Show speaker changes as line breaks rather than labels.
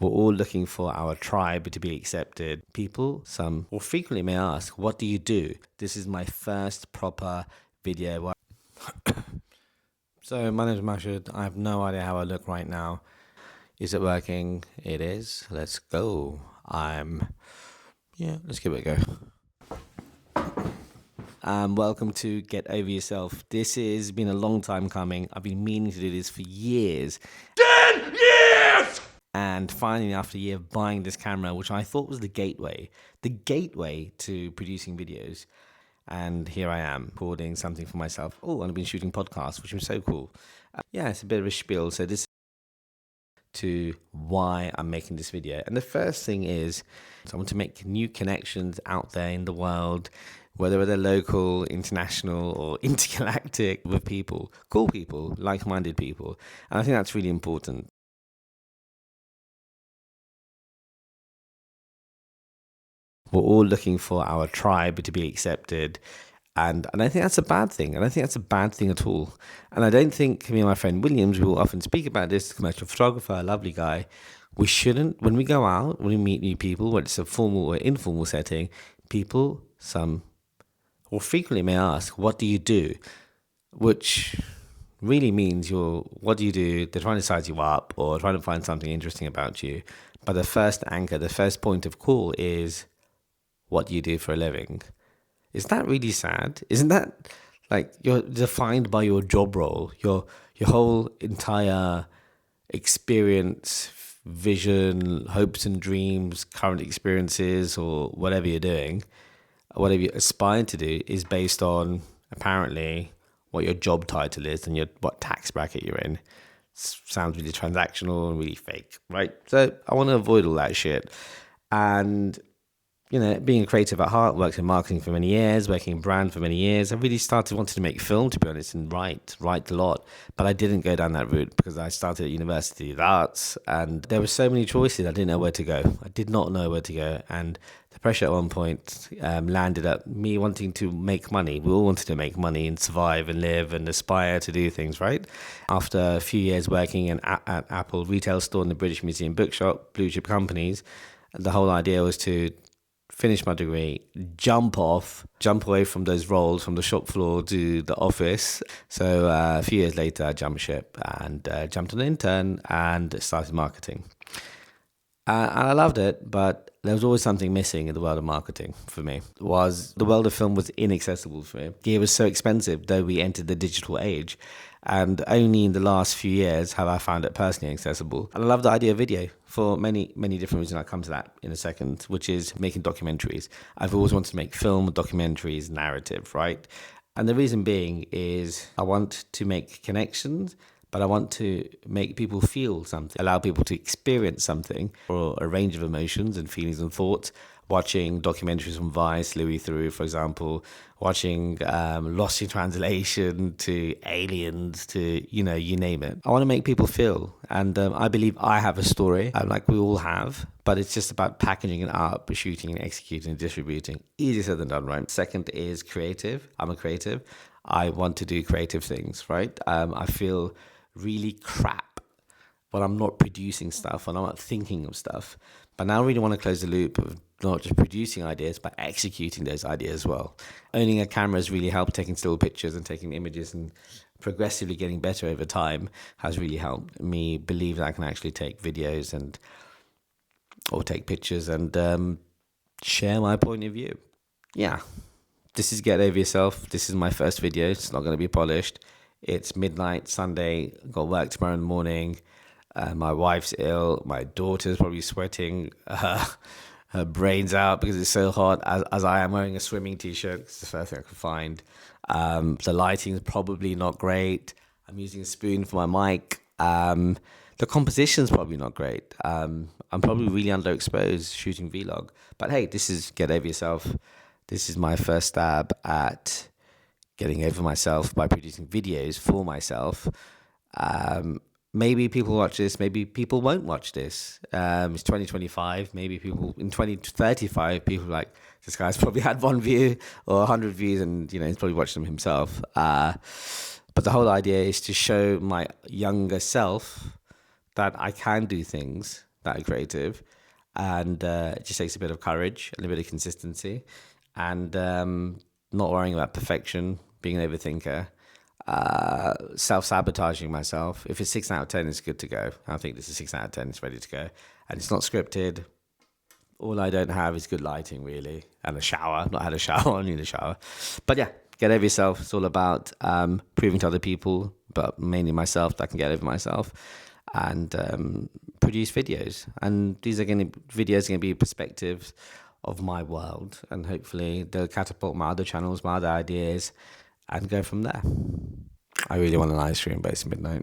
We're all looking for our tribe to be accepted. People, some, or frequently may ask, what do you do? This is my first proper video. So, my name is Mashud. I have no idea how I look right now. Is it working? It is. Let's go. Let's give it a go. Welcome to Get Over Yourself. This has been a long time coming. I've been meaning to do this for years.
10 years!
And finally, after a year of buying this camera, which I thought was the gateway to producing videos. And here I am, recording something for myself. Oh, and I've been shooting podcasts, which was so cool. It's a bit of a spiel. So this is to why I'm making this video. And the first thing is, I want to make new connections out there in the world, whether they're local, international, or intergalactic, with people, cool people, like-minded people. And I think that's really important. We're all looking for our tribe to be accepted. And I don't think that's a bad thing. I don't think that's a bad thing at all. And I don't think, me and my friend Williams, we will often speak about this, commercial photographer, a lovely guy. We shouldn't, when we go out, when we meet new people, whether it's a formal or informal setting, people, some, or frequently may ask, what do you do? Which really means what do you do? They're trying to size you up or trying to find something interesting about you. But the first anchor, the first point of call is, what do you do for a living? Is that really sad? Isn't that like you're defined by your job role, your whole entire experience, vision, hopes and dreams, current experiences, or whatever you're doing, whatever you aspire to do, is based on apparently what your job title is and what tax bracket you're in. Sounds really transactional and really fake, right? So I want to avoid all that shit. And being a creative at heart, worked in marketing for many years, working in brand for many years. I really wanted to make film, to be honest, and write a lot. But I didn't go down that route because I started at University of Arts and there were so many choices. I didn't know where to go. I did not know where to go. And the pressure at one point landed at me wanting to make money. We all wanted to make money and survive and live and aspire to do things, right? After a few years working at Apple retail store and the British Museum bookshop, blue chip companies, the whole idea was to finish my degree, jump away from those roles from the shop floor to the office. So a few years later, I jumped ship and jumped on an intern and started marketing. And I loved it, but there was always something missing in the world of marketing for me. The world of film was inaccessible for me. Gear was so expensive, though we entered the digital age. And only in the last few years have I found it personally accessible. And I love the idea of video for many, many different reasons. I'll come to that in a second, which is making documentaries. I've always wanted to make film, documentaries, narrative, right? And the reason being is I want to make connections, but I want to make people feel something, allow people to experience something, or a range of emotions and feelings and thoughts. Watching documentaries from Vice, Louis Theroux, for example, watching Lost in Translation to Aliens to, you name it. I want to make people feel. And I believe I have a story, like we all have, but it's just about packaging it up, shooting and executing and distributing. Easier said than done, right? Second is creative. I'm a creative. I want to do creative things, right? I feel really crap when I'm not producing stuff, when I'm not thinking of stuff. But now I really want to close the loop of not just producing ideas, but executing those ideas as well. Owning a camera has really helped. Taking still pictures and taking images and progressively getting better over time has really helped me believe that I can actually take videos or take pictures and share my point of view. Yeah, this is Get Over Yourself. This is my first video. It's not going to be polished. It's midnight, Sunday. Got work tomorrow in the morning. My wife's ill. My daughter's probably sweating her brains out because it's so hot. As I am wearing a swimming t-shirt. It's the first thing I could find. The lighting is probably not great. I'm using a spoon for my mic. The composition's probably not great. I'm probably really underexposed shooting vlog. But hey, this is Get Over Yourself. This is my first stab at getting over myself by producing videos for myself. Maybe people watch this, maybe people won't watch this. It's 2025, maybe people in 2035, people like, this guy's probably had 1 view or 100 views and, he's probably watched them himself. But the whole idea is to show my younger self that I can do things that are creative, and it just takes a bit of courage and a bit of consistency, and not worrying about perfection, being an overthinker, self-sabotaging myself. If it's 6 out of 10, it's good to go. I think this is 6 out of 10, it's ready to go. And it's not scripted. All I don't have is good lighting, really, and a shower. I've not had a shower, I need a shower. But yeah, get over yourself. It's all about proving to other people, but mainly myself, that I can get over myself, and produce videos. And these are videos are going to be perspectives of my world, and hopefully they'll catapult my other channels, my other ideas, and go from there. I really want an ice cream, but it's midnight.